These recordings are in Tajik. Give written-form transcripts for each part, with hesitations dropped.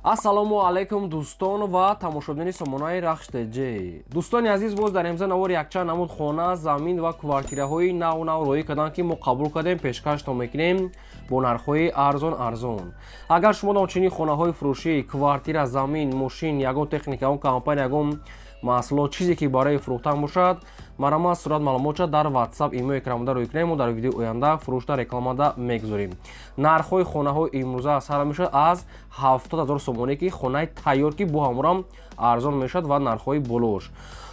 Ассалому алайкум дӯстон ва тамошобини сомонаи Рахштеҷ. Дӯстони азиз, боз дар имза навори якчанд намуд хона, замин ва квартираҳои нав роӣ карданд, ки мо қабул кардем, пешкаштон мекунем бо нархҳои арзон. Агар шумо ночини хонаҳои фурӯшӣ, квартира, замин, мошин, ягон техника, ягон компания, ягон маҳсулот, чизе ки барои фурӯхтан бошад, марҳамат сурат маълумотша дар WhatsApp имейл экранмода рӯй кунем. Мо дар видеои оянда фурӯшта рекламада мегузорем. Нархҳои хонаҳои имрӯза сар мешавад аз 70 000 сомонӣ, ки хонаи тайёр ки бо ҳамурам арзон мешавад ва нархҳои болош.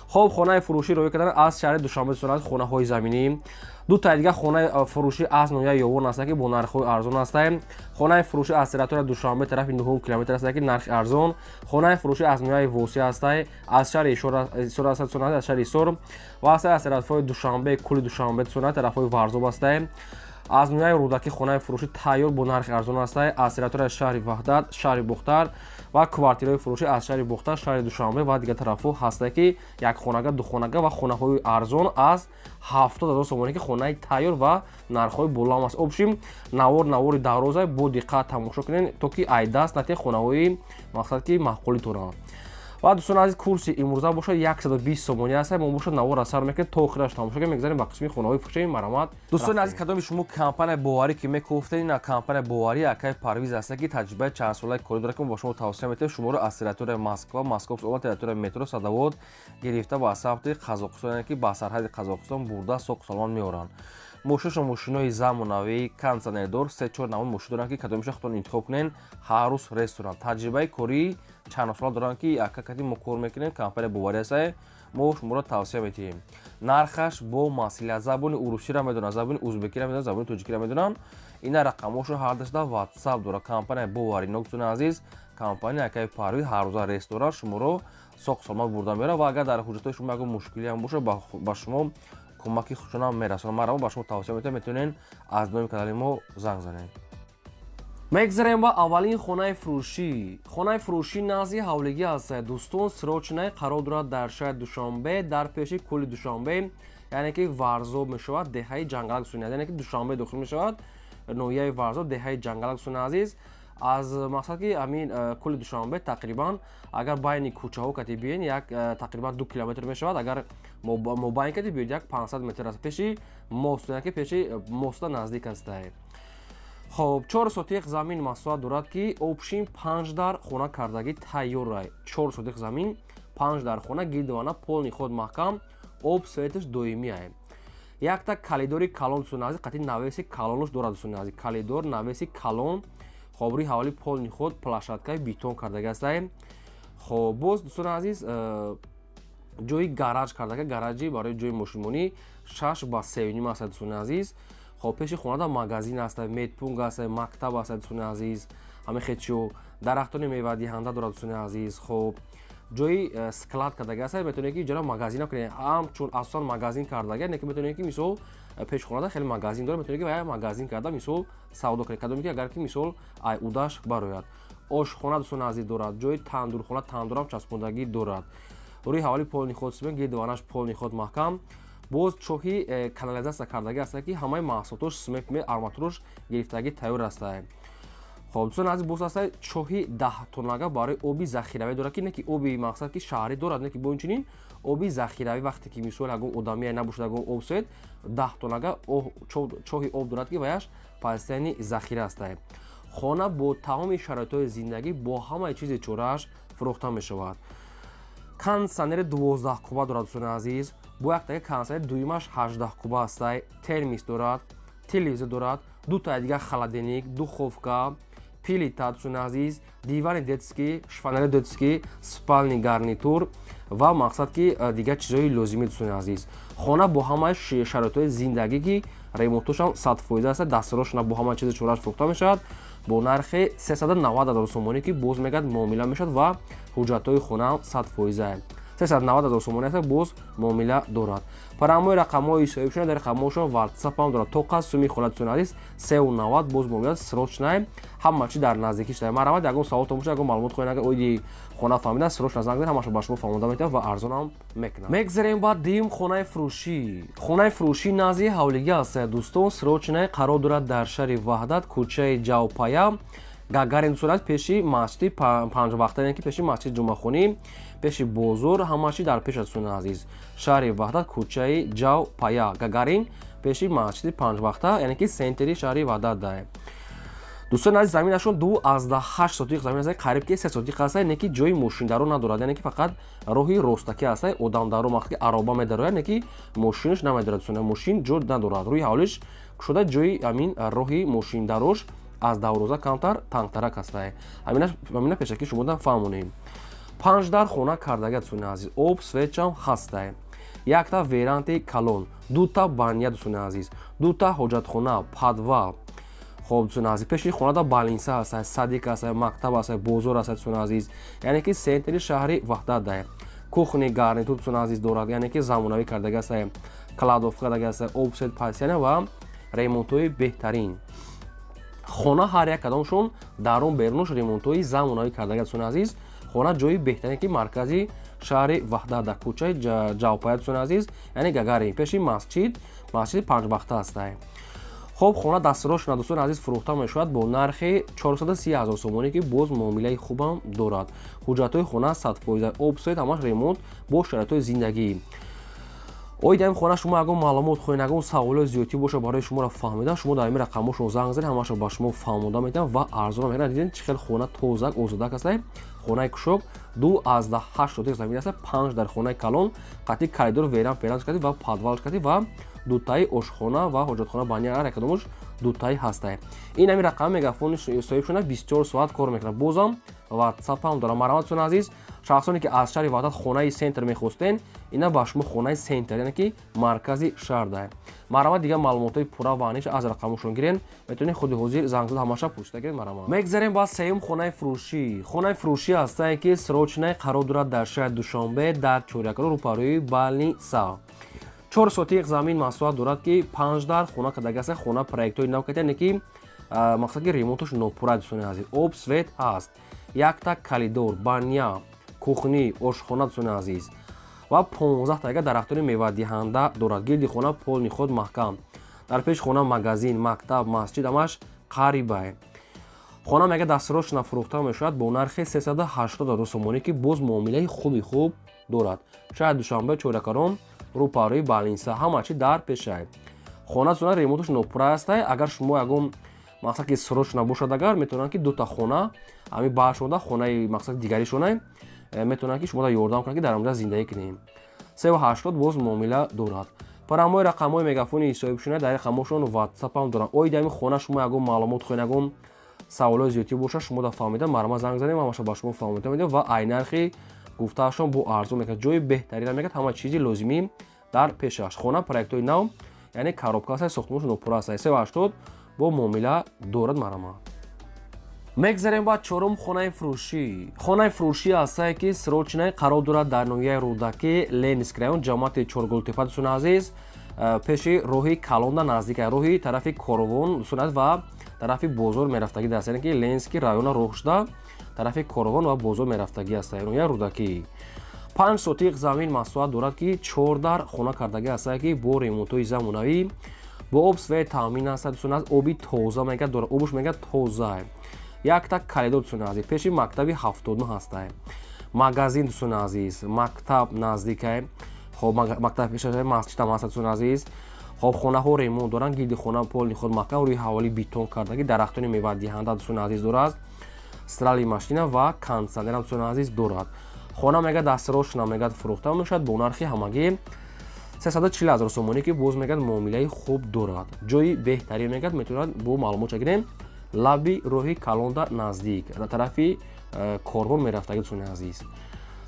Хоб, хонаи фурӯшӣ рӯй кардан аз шаҳри Душанбе сонад хонаҳои заминӣ. Дута дига хонаи фурӯшӣ аз ноҳияи Ёвон аст, ки бо нархҳои арзон аст. Хонаи фурӯшӣ аз территорияи Душанбе тарафи 9 километр аст, ки нархи арзон. Хонаи фурӯшӣ аз ноҳияи Восия аст, аз шаҳри Ишор аст, аз шаҳри Исор ва аз тарафҳои Душанбе, кӯли Душанбе сонад тарафҳои Варзоб аст. Аз ноҳияи Рӯдаки хонаи фурӯшӣ тайёр бо нархи арзон аст. Аз территорияи шаҳри Ваҳдат, шаҳри Бухтар ва квартираҳои фурӯшӣ аз шаҳри Бухтар, шаҳри Душанбе ва дигар тарафҳо ҳаст, ки якхонага, духонага ва хонаҳои арзон аз 70 000 сомонӣ, ки хонаи тайёр ва нархҳои болам аст. Обшим навори дароза бо диққат тамошо кунед, то ки айдаст натиҳ хонаҳои мақсад ки маъқули тонанд. ва дӯстони азиз, курси имрӯза бошад 120 сомонӣ аст. Мо бошад навора сар мекунем то охираш тамошо кунем. Мегзарем ба қисми хонаҳои фурӯшии марҳамат. Дӯстони азиз, кадоми шумо компания боварӣ ки мекуфтед, ин компания боварӣ акай Парвиз аст, ки таҷрибаи чанд солаи кори дорад, ки мо ба шумо тавсия метавем шуморо аз территорияи Москва, территорияи метро Садовод гирифта ба самти Қазоқистон, яъне ки ба сарҳади Қазоқистон бурда соқ саломат меоранд. Мошинашон мошинои замонавӣ, кондитсионердор, 3-4 намуд мошин доранд, ки кадомиша худтон интихоб кунед. Ҳар рӯз ресторан. Таҷрибаи кории чанд сола доранд, ки акакати мо кор мекунем, компания боварӣ аст. Мо шуморо тавсия метавем. Нархаш бо маслиҳат, забони урусиро медонанд, забони узбекиро медонанд, забони тоҷикиро медонанд. Ина рақамошо ҳар даста WhatsApp дорад. Компания боварӣ, дӯстони азиз, компания акай Парвиз ҳар рӯза ресторан шуморо соқ саломат бурда меорад ва агар дар ҳуҷҷатҳои шумо ягон мушкилӣ ҳам бошад, ба шумо кӯмаки худшона мерасонам. Марҳамат, ба шумо тавсия метавем, метавонед аз номи канали мо занг занед. Мегзарем ба аввалин хонаи фурӯшӣ. Хонаи фурӯшӣ назди ҳавлигӣ аст. Дӯстон, сирочинаи қарор дорад дар шаҳри Душанбе, дар пеши кӯли Душанбе, яъне ки Варзоб мешавад, деҳаи Ҷангалак сунӣ, яъне ки Душанбе дохил мешавад, ноҳияи Варзоб, деҳаи Ҷангалак сунӣ азиз. аз мақсад ки амин кӯли Душанбе тақрибан агар байни кӯчаҳо кати биёен як тақрибан 2 километр мешавад, агар мобайн кати биёед як 500 метр аст. Пеши мост, яъне ки пеши моста наздик аст. хоб, 4 сотиқ замин маҳсулот дорад, ки обшим 5 дар хона кардагӣ тайёр. 4 сотиқ замин, 5 дар хона, гирдвана полни худ маҳкам, об светаш доимӣ. Якта калидори калон дӯстони азиз, қати навеси калонш дорад. Дӯстони азиз, калидор навеси калон, хобри ҳавали полни худ плашаткаи бетон кардагӣ аст. хоб, боз дӯстони азиз, ҷои гараж кардагӣ, гараҷи барои ҷои мошинмонӣ 6 ба 3.5 аст. Дӯстони азиз, хоб, пеши хонада магазин аст, медпунк аст, мактаб аст. Дӯстони азиз, ҳамин хечо дарахтони мевадиҳанда дорад. Дӯстони азиз, хоб, ҷои склад кардагӣ аст. метавонед ки ҷои магазина кунед, ҳамчун асосан магазин кардагӣ, не ки метавонед ки мисол пешхонада хеле магазин дорад, метавонед ки ва магазин карда мисол савдо кунед. кадоме ки агар ки мисол удаш барояд. ошхона дӯстони азиз дорад, ҷои тандурхона, тандурам часпондагӣ дорад. рӯи ҳавали полни ход симент, гирдванаш полни ход маҳкам. боз чоҳи канализатсия кардагӣ аст, ки ҳамаи маҳсулотош симент арматурош гирифтагӣ тайёр аст. хоб, дӯстони азиз, боз аст чоҳи 10 тоннага барои оби захиравӣ дорад, ки не ки оби мақсад ки шаҳрӣ дорад, не ки бо инчунин оби захиравӣ вақте ки мисол ягон одамие набошад, ягон об соед 10 тоннага чоҳи об дорад, ки ваяш постоянни захира аст. хона бо тамоми шароитҳои зиндагӣ, бо ҳамаи чизи чорааш фурӯхта мешавад. кондитсионери 12 куба дорад. дӯстони азиз, бо яктаги кондитсионери дуюмаш 18 куба аст. термис дорад, телевизор дорад, дута дига холодильник, духовка, плита. дӯстони азиз, дивани детский, шифонери детский, спальни гарнитур ва мақсад ки дигар чизҳои лозимӣ. дӯстони азиз, хона бо ҳамаи шароитҳои зиндагӣ, ки ремонтошам 100% аст, дастарошона бо ҳамаи чизи чорааш фурӯхта мешавад бо нархи 390 000 сомонӣ, ки боз мегӯяд муомила мешавад ва ҳуҷҷатҳои хонаам 100%. 390 000 сомонӣ аст, боз муомила дорад. парамои рақамҳои ҳисобшона дар рақамҳошон WhatsApp ҳам дорад. то қад суми холат дӯстони азиз 390 боз муомила срочная, ҳама чи дар наздикӣ шуда. марҳамат, ягон саволтон бошад, ягон маълумот хоҳед, агар оиди хона фаҳмида срочна занг занед, ҳамаашо ба шумо фаҳмонда метавам ва арзонам мекунам. мегзарем ба дим хонаи фурӯшӣ. хонаи фурӯшӣ назди ҳавлигӣ аст. дӯстон, срочная қарор дорад дар шаҳри Ваҳдат, кӯчаи Ҷавпая, гагарин дӯстон азиз пеши масҷиди панҷвақта яъне ки пеши масҷиди ҷумъахонӣ пеши бозор ҳамаи дар пеш дӯстон азиз шаҳри ваҳдат кӯчаи ҷав пая гагарин пеши масҷиди панҷвақта яъне ки сентери шаҳри ваҳдат дай дӯстон азиз заминашон 2,8 сотиқ замин аст қариб ки 3 сотиқ аст яъне ки ҷои мошиндаро надорад яъне ки фақат роҳи ростакӣ аст одамдаро вақте ки ароба медарояд яъне ки мошинаш намедорад дӯстон мошин ҷо надорад рӯи ҳавлиш кушода ҷои ҳамин роҳи мошиндарош аз давроза камтар тангтарак аст ҳамина пешакӣ шумо дар фаҳмонем 5 дар хона кардаги дӯстон азиз об свечам ҳастай якта веранти калон дута баня дӯстон азиз дута ҳоҷатхона подвал хоб дӯстон азиз пеши хонада балинса аст садик аст мактаб аст бозор аст дӯстон азиз яъне ки сентери шаҳри ваҳдат дай кухни гарнитур дӯстон азиз дорад яъне ки замонавӣ кардаги аст кладовка кардаги аст обсед пансионе ва ремонтҳои беҳтарин хона ҳар як кадомшон дарун берунаш ремонтҳои замонавӣ кардаги дӯстон азиз хона ҷои беҳтарин ки маркази шаҳри ваҳдат дар кӯчаи ҷавпая дӯстон азиз яъне гагарин пеши масҷиди панҷвақта астай хоб хона дастрош дӯстон азиз фурӯхта мешавад бо нархи 430 000 сомонӣ ки боз муомилаи хубам дорад ҳуҷҷатҳои хона 100% обсед ҳамаш ремонт бо шароитҳои зиндагӣ оида ин хона шумо ягон маълумот хоҳед ягон саволои зиёдтӣ боша барои шуморо фаҳмидан шумо дар ин рақамошон занг занед ҳамаашро ба шумо фаҳмода метавон ва арзон мекунад дидед чӣ хел хона тозак озодак аст хонаи кушок 2,8 сотиқ замин аст 5 дар хонаи калон қатъи коридор веран ва подвалш кардӣ ва дутаи ошхона ва ҳоҷатхона баня ҳар якадомаш дутаи ҳастай ин ҳамин рақам мегафони соҳибшона 24 соат кор мекунад бозам ватсапам дорам марҳамат дӯстон азиз шахсоне ки аз шаҳри ваҳдат хонаи сентр мехостен ина ба шумо хонаи сентр яъне ки маркази шаҳр дай марҳамат дигар маълумотои пурра ва аниш аз рақамошон гирен метавонед худи ҳозир занг зад ҳамаша пурсида гиред марҳамат мегзарем ба сеюм хонаи фурӯшӣ ҳастае ки срочное қарор дорад дар шаҳри душанбе дар чорякро рӯпарӯи балниса 4 сотиқ замин маҳсулот дорад ки 5 дар хона кардаги аст хона проектҳои нав карда яъне ки мақсад ки ремонташ нопурра дӯстон азиз об свет ҳаст якта калидор баня кухни ошхона дӯстон азиз ва 15 тага дарахтони мевадиҳанда дорад гирди хона полни худ маҳкам дар пеш хона магазин мактаб масҷид ҳамаш қарибай хона мега дастрош фурӯхта мешавад бо нархи 380 000 сомонӣ ки боз муомилаи хуб дорад шаҳри душанбе чоракарон рӯпарӯи балинса ҳама чи дар пешай хона дӯстон ремонташ нопурра аст агар шумо ягон мақсад ки срочно бошад агар метавонанд ки дута хона ҳами баъшода хонаи мақсад дигаришона метавонанд ки шумо ёрдам кунанд ки дар онҷа зиндагӣ кунем 380 боз муомила дорад парамои рақамҳои мегафони соҳибшона дар рақамошон ватсапам дорам оида ҳамин хона шумо ягон маълумот хоҳед ягон саволои зиёдтӣ боша шумо дар фаҳмидан марҳамат занг занем ҳамаша ба шумо фаҳмида медиҳам ва ай нархи гуфтаашон бо арзон мекунад ҷои беҳтарина мекунад ҳама чизи лозимӣ дар пешаш хона проектҳои нав яъне коробка аст сохтмонаш нопурра аст 380 бо муомила дорад марҳамат мегзарем ба чорум хонаи фурӯшӣ ҳастае ки срочное қарор дорад дар ноҳияи рӯдаки ленинский район ҷамоати чоргултепа дӯстон азиз пеши роҳи калонда наздик роҳи тарафи коровон дӯстон азиз ва тарафи бозор мерафтагӣ даст яъне ки ленинский района роҳ шуда тарафи коровон ва бозор мерафтагӣ аст ноҳияи рӯдакӣ 5 сотиқ замин маҳсулот дорад ки 4 дар хона кардагӣ астае ки бо ремонтҳои замонавӣ бо об свет таъмин аст дӯстон азиз оби тоза мега дорад обуш мега тоза якта калидор дӯстон азиз пеши мактаби 79 ҳастае магазин дӯстон азиз мактаб наздикае хоб мактаб пешаш масҷидам ҳаст дӯстон азиз хоб хонаҳо ремонт доранд гирди хона полни худ маҳкам рӯи ҳаволи битон кардагӣ дарахтони мевадиҳанда дӯстон азиз дорад страли машина ва кондитсионерам дӯстон азиз дорад хона мега дастрошна мега фурӯхта мешавад бо нархи ҳамагӣ 340 000 сомонӣ ки боз мегӯяд муомилаи хуб дорад ҷои беҳтарин мегӯяд метавонад бо маълумота гирем лаби роҳи калонда наздик тарафи корбон мерафтагӣ дӯстон азиз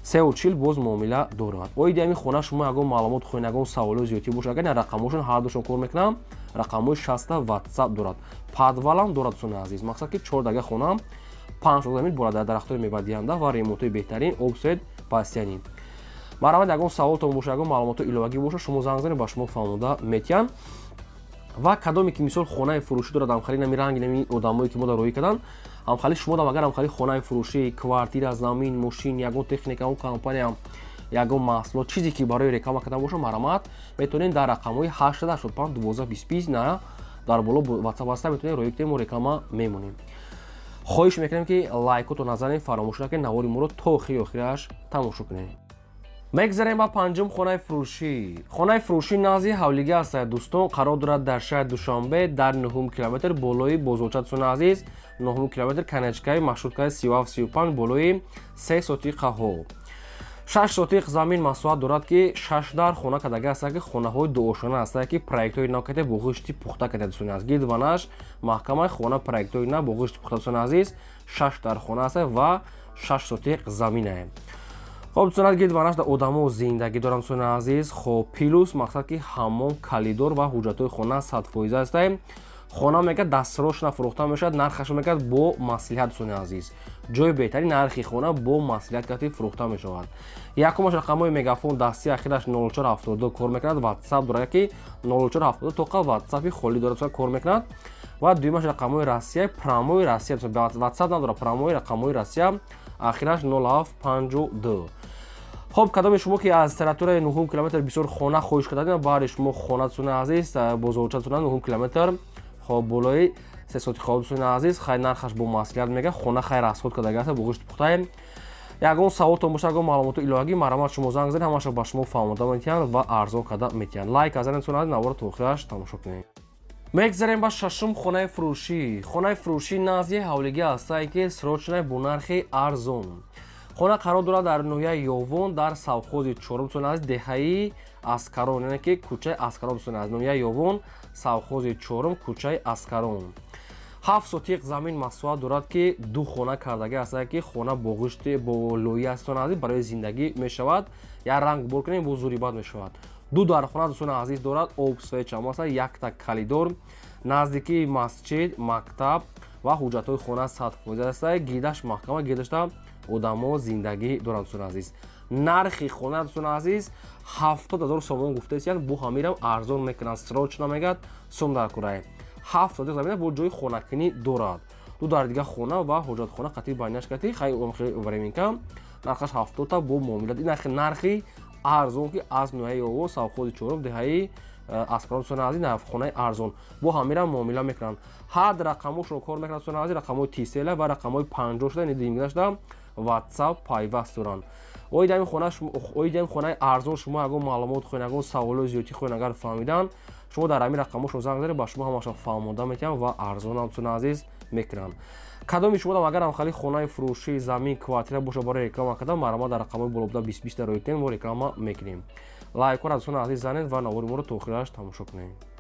340 боз муомила дорад оиди ҳамин хона шумо ягон маълумот хоҳед ягон саволои зиёдтӣ боша агар рақамошон ҳардушон кор мекунам рақамҳои 60 ватсап дорад подвалам дорад дӯстон азиз мақсад ки 4 дага хона 5 замин бора дар дарахтои мевадиҳанда ва ремонтҳои беҳтарин обсед пастянӣ марҳамат ягон саволтон боша ягон маълумоти иловагӣ боша шумо занг занед ба шумо фаҳмода метиҳанд ва кадоме ки мисол хонаи фурӯшӣ дорад ҳамхали нами ранги нами одамое ки мо дар роҳӣ кардан ҳамхали шумо дам агар ҳамхали хонаи фурӯшӣ квартира замин мошин ягон техника ягон компания ягон маҳсулот чизе ки барои реклама кардан боша марҳамат метавонед дар рақамҳои 885 12 25 на дар боло ватсап ҳаста метавонед роҳӣ кунед мо реклама мемонем хоҳиш мекунем ки лайкоту назарин фаромӯш накунед, навори моро то охири охираш тамошо кунед. мегзарем ба панҷум хонаи фурӯшӣ. Хонаи фурӯшӣ назди ҳавлига аст дӯстон, қарор дорад дар шаҳри Душанбе дар 9 километр болои бозорча дӯстони азиз, 9 километр канечкаи маршруткаи 37-35 болои 3 сотиқаҳо. 6 сотиқ замин масоҳат дорад ки 6 дар хона кардага аст ки хонаҳои дуошона аст ки проектҳои нав кардем бо ғишти пухта кардем дӯстони азиз. Гирдванаш маҳкамаи хона проектҳои нав бо ғишти пухта дӯстони азиз 6 дар хона аст ва 6 сотиқ замин аст. خب دوستان گیرد در آدم‌ها زندگی دارن دوستان عزیز. خب پیلوس مقصد که همون کلیدور و حجت‌های خانه 100% است. خانه میگه دستروش نفروخته میشد، نرخش میگه با مصلحت دوستان عزیز. جای بهتری نرخی خانه با مصلحت کتی فروخته میشود. یکمش رقمای مگافون دستی اخیرش 0472 کار میکند، واتساپ داره که 0472 توقع واتساپی خالی داره دوستان کار میکند. و دویمش رقمای روسیه پراموی روسیه دوستان واتساپ نداره، پراموی رقمای روسیه اخیرش 0752. خب کدام شما که از تراتور 9 کیلومتر بسیار خانه خوش کردید، بعد شما خانه دوستان عزیز بزرگتر دوستان 9 کیلومتر خب بالای 3 ساعت خواب دوستان عزیز خیلی نرخش با مصلحت میگه خانه خیر راسخود کردگی است با گوشت پخته. یگان سوال تو باشه یگان معلومات الهی مرامت شما زنگ زدید همش با شما فهمیده میتین و ارزان کرده میتین. لایک از این دوستان عزیز نوار تو آخرش تماشا کنید. میگذاریم با ششم خانه فروشی. خانه فروشی نازی حولیگی است که سروچنه با نرخ ارزان. خانه قرار دارد در نویه یوون در سوخوز 4 دوستان عزیز دهه‌ای اسکرون، یعنی که کوچه اسکرون دوستان عزیز. نویه یوون سوخوز 4 کوچه اسکرون. 7 سوتیق زمین مساحت دارد که دو خانه کردگی است که خانه با گوشت با لویه است دوستان عزیز برای زندگی می شود یا رنگ بور کنیم با زوری باد می شود. دو در خانه دوستان عزیز دارد آب سویچ هم است، یک تا کلیدور نزدیکی مسجد مکتب و حجت‌های خانه 100% است. گیدش محکمه گیدش آدم‌ها زندگی دارند دوستان عزیز. نرخ خانه دوستان عزیز 70000 سوم گفته است، یعنی بو همیرم ارزان میکنن. سروچ نمیگد سوم در کرای 700 زمین با جای خانه کنی دارد. دو در دیگه خانه و حجت خانه قطعی بینش کردی خیلی ورمی کم نرخش 70 تا با معاملات. این نرخی ارزان که از نوعی او سوخوز 4 دهه‌ای اسکران دوستان عزیز نرخ خانه ارزان با همیرم معامله میکنن. هر رقمش رو کار میکنن دوستان عزیز. رقمای تیسل و رقمای 50 شده ندیدیم داشتم واتساپ پایوست دارن. اویدیم خانه ارزان شما اگه معلومات خوین اگه سوال زیادی خوین اگر فهمیدن شما در همین رقمش رو زنگ زدید با شما همش فهمیده میتونن و ارزان هم دوستان عزیز میکنن. کدام شما اگر هم خالی خانه فروشی زمین کوارتر باشه برای رکلام کردن مرا در رقمای بالابدا 20 در رویتن و رکلام میکنیم. لایک کنید دوستان عزیز زنید و نواری ما رو تا آخرش تماشا کنید.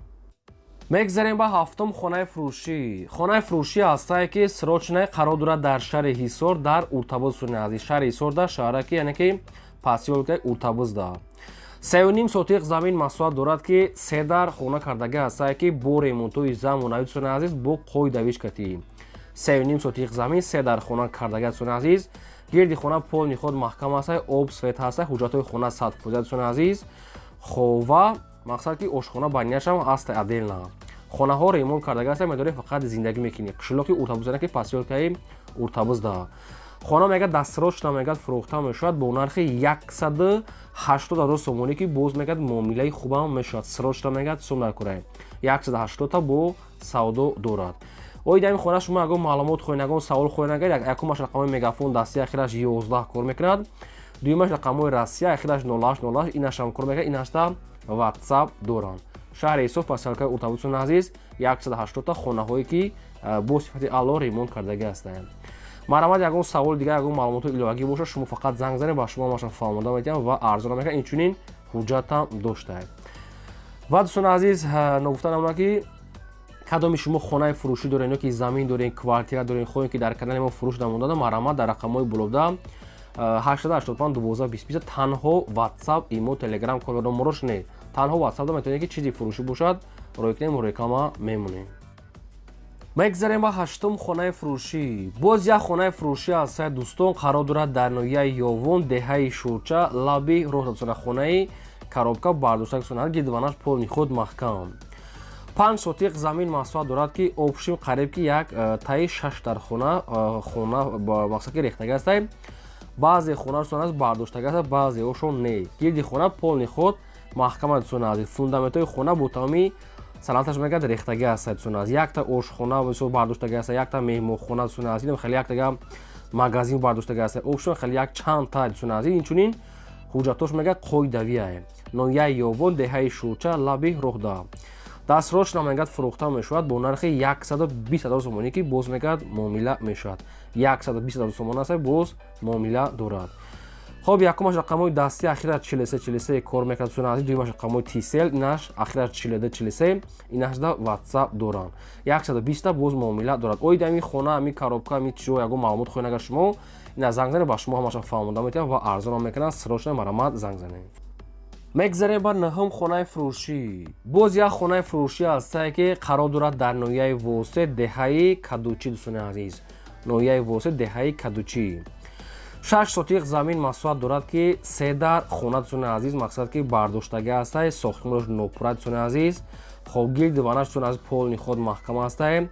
میگذاریم با هفتم خانه فروشی. خانه فروشی است که سروچنه قرار دارد در شهر هیسور در ارتباط دوستان عزیز. شهر هیسور در شهری که یعنی که پاسیولکای ارتباط دارد. 3.5 سوتیق زمین مساحت دارد که 3 در خانه کردگی است که با ریمونتوی زمانوی دوستان عزیز با قوی دویش کردی. 3.5 سوتیق زمین 3 در خانه کردگی دوستان عزیز. گردی خانه پول خود محکم است، آب سفید است، حجت‌های خانه 100% دوستان عزیز. خوب مقصد که آشخانه بنیش هم است عدل نه. خانه ها ریمونت کردگی است می‌داری فقط زندگی می‌کنی. قشلوکی ارتباطی که پاسیولکای ارتباط داره. خانه میگه دستروش نمیگه فروخته میشود با نرخ 180,000 سومونی که باز میگه معامله خوب هم میشود. سروش نمیگه سوم در کرای 180 تا با سودا دارد. اویدیم خانه شما اگه معلومات خوین اگه سوال خوین اگر یکمش رقم مگافون دستی اخیرش 11 کار میکند، دویمش رقم راستی اخیرش 0808 اینش هم کار میکنه. اینش تا واتساپ دارن. شهر ایسوف پاسیولکای اتوبوس عزیز 180 تا خانه هایی که با صفت اعلی ریمونت کردگی هستند. مرامت یگان سوال دیگه یگان معلومات الهی باشه شما فقط زنگ زنید با شما ماشین فهمیده میتونم و ارزان میکنم. این چنین حجت هم داشته. و دوستان عزیز نگفتن اونا که کدام شما خانه فروشی دارین یا که زمین دارین کوارتیر دارین خودتون که در کانال ما فروش نمونده مرامت در رقمای بالابدا 885 12 تنها واتساپ ایمو تلگرام کار مروش نه تنها واتساپ دا میتونید که چیزی فروشی باشد روی کنیم ریکلاما میمونیم. میگذاریم با هشتم خانه فروشی. باز یک خانه فروشی است دوستان قرار دارد در نویه یوون دهه شورچه لابی راه دوستان خانه کارابکا برداشته دوستان گیدوانش پول خود محکم. 5 سوتیق زمین مساحت دارد که آبشیم قریب که یک تای 6 در خانه با مقصد که ریختگی است. بعضی خانه دوستان از برداشتگی است بعضی هاشون نه. گیردی خانه پول خود محکمه دوستان عزیز. فوندامنت‌های خانه با تمامی санааташ мегӯяд рехтагӣ аст сайдсун аст. Якта ошхона висо бардоштагӣ аст, якта меҳмонхона дустун аст, хеле яктага магазин бардоштагӣ аст. Опшон хеле як чанд та дустун аст. Инчунин ҳуҷҷатош мегӯяд қоидавия. Ноҳияи Ёвон, деҳаи Шӯча, лаби Роҳда. Дастрош намегӯяд фурӯхта мешавад бо нархи 120 000 сомонӣ ки боз мегӯяд муомила мешавад. 120 000 сомон аст, боз муомила дорад. خب یکمش رقمای دستی اخیرا 43 کار میکنه تو نازی دویمش رقمای تیسل اینش اخیرا 43 اینش دا واتساپ دارن 120 تا باز معامله دارد اوید امی خونه امی коробка امی چیزو یگو معلومات خوین اگر شما اینا زنگ زنید با شما همش فهمونده میتونن و ارزان هم میکنن سروشن مرامت زنگ زنید میگذاریم با نهم خانه فروشی باز یک خانه فروشی هست که قرار دارد در ناحیه واسط دهه کدوچی دوستان عزیز ناحیه واسط دهه کدوچی 6 сотиқ замин масоҳат дорад ки се дар хона дӯстони азиз мақсад ки бардоштагӣ астае сохтмонаш нопура дӯстони азиз хоб гирди ванаш дӯстони азиз полни ход маҳкам астае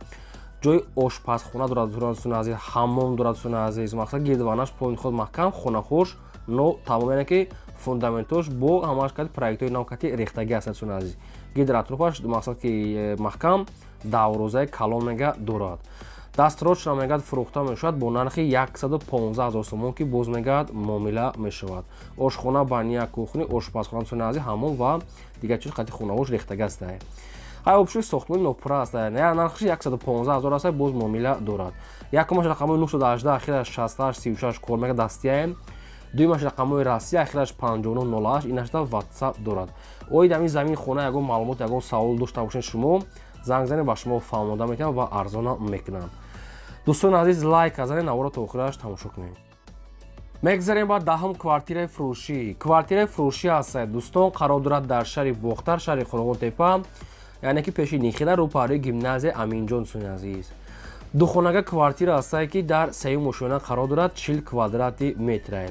ҷои ошпазхона дорад дӯстони азиз ҳаммом дорад дӯстони азиз мақсад гирди ванаш полни ход маҳкам хонахош но тамом яъне ки фундаментош бо ҳамаш кати проектои нав кати рехтагӣ аст дӯстони азиз гирди атрофаш мақсад ки маҳкам даврозаи калон мега дорад дастроч намегӯяд фурӯхта мешавад бо нархи 115 000 сомон ки боз мегӯяд муомила мешавад ошхона баня кухни ошпазхона дӯстони азиз ҳамон ва дигар чиз қати хонавош рехтагӣ астае ҳай обшӯи сохтмони нопура астае нархи 115 000 астае боз муомила дорад якумаш рақамои 918 ахираш 68 36 кор мегӯяд дастияе дуюмаш рақамои россия ахираш 5908 инашда ватсап дорад оид ҳамин замин хона ягон маълумот ягон савол дошта бошед шумо занг занед ба шумо фаҳмонда метавонам ва арзона мекунам дӯстони азиз лайк казанед навора то охираш тамошо кунед мегзарем ба даҳум квартираи фурӯшӣ квартираи фурӯшӣ ҳастае дӯстон қарор дорад дар шаҳри бохтар шаҳри хурғотепа яъне ки пеши нихида рӯпаҳрӯи гимназияи аминҷон дӯстони азиз духонага квартира ҳастае ки дар сеюм ошона қарор дорад 40 квадрати метрае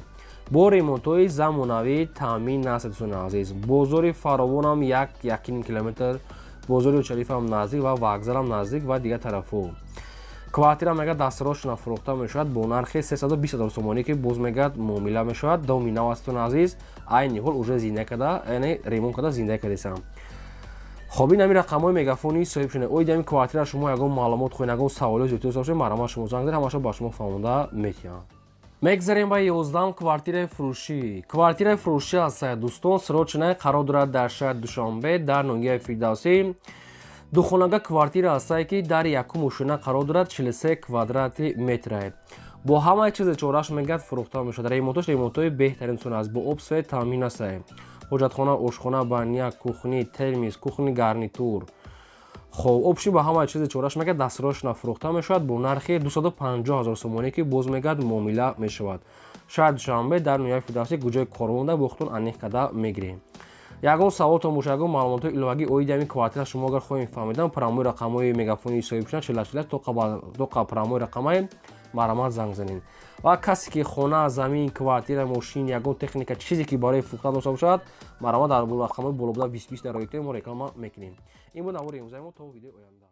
бо ремонтҳои замонавӣ таъмин аст дӯстони азиз бозори фаровонам 1 километр бозори шарифам наздик ва вокзалам наздик ва дигар тарафҳо квартира мегӯяд дастарошона фурӯхта мешавад бо нархи 320 000 сомонӣ ки боз мегӯяд муомила мешавад доми нав астон азиз айни ҳол уже зинда када яъне ремонт када зинда кардесам хоб ин ҳамин рақамҳои мегафони соҳибшона оид ҳамин квартира шумо ягон маълумот хоҳед ягон саволо зиёдтар дошта бошед марама шумо занг занед ҳамаша ба шумо фаҳмонда метавонам мегзарем ба 11 квартираи фурӯшӣ квартираи фурӯшӣ ҳастае дӯстон срочна қарор дорад дар шаҳри душанбе дар ноҳияи фирдавсӣ духонага квартира ҳастае ки дар якум ошона қарор дорад 43 квадрати метрае бо ҳамаи чизе чораш мегӯяд фурӯхта мешавад ремонтош ремонтҳои беҳтарин сон аст бо об свет таъмин астае ҳоҷатхона ошхона баня кухни термис кухни гарнитур хоб обши ба ҳамаи чизе чораш мегӯяд дастарошона фурӯхта мешавад бо нархи 250 000 сомонӣ ки боз мегӯяд муомила мешавад шаҳри душанбе дар ноҳияи фирдавсӣ гуҷаи кормонда бохтон аниқ када мегирем ягон саволтон боша ягон маълумотои иловагӣ оиди ҳамин квартира шумо агар хоҳем фаҳмидан прамои рақамҳои мегафони соҳибшона 44 то прамои рақамаи марамат занг занед ва касе ки хона замин квартира мошин ягон техника чизе ки барои фурӯхтан дошта бошад марамат дар рақамҳои болобуда 20 дар роитаи мо реклама мекунем ин буд навори имрӯзаи мо то видеои оянда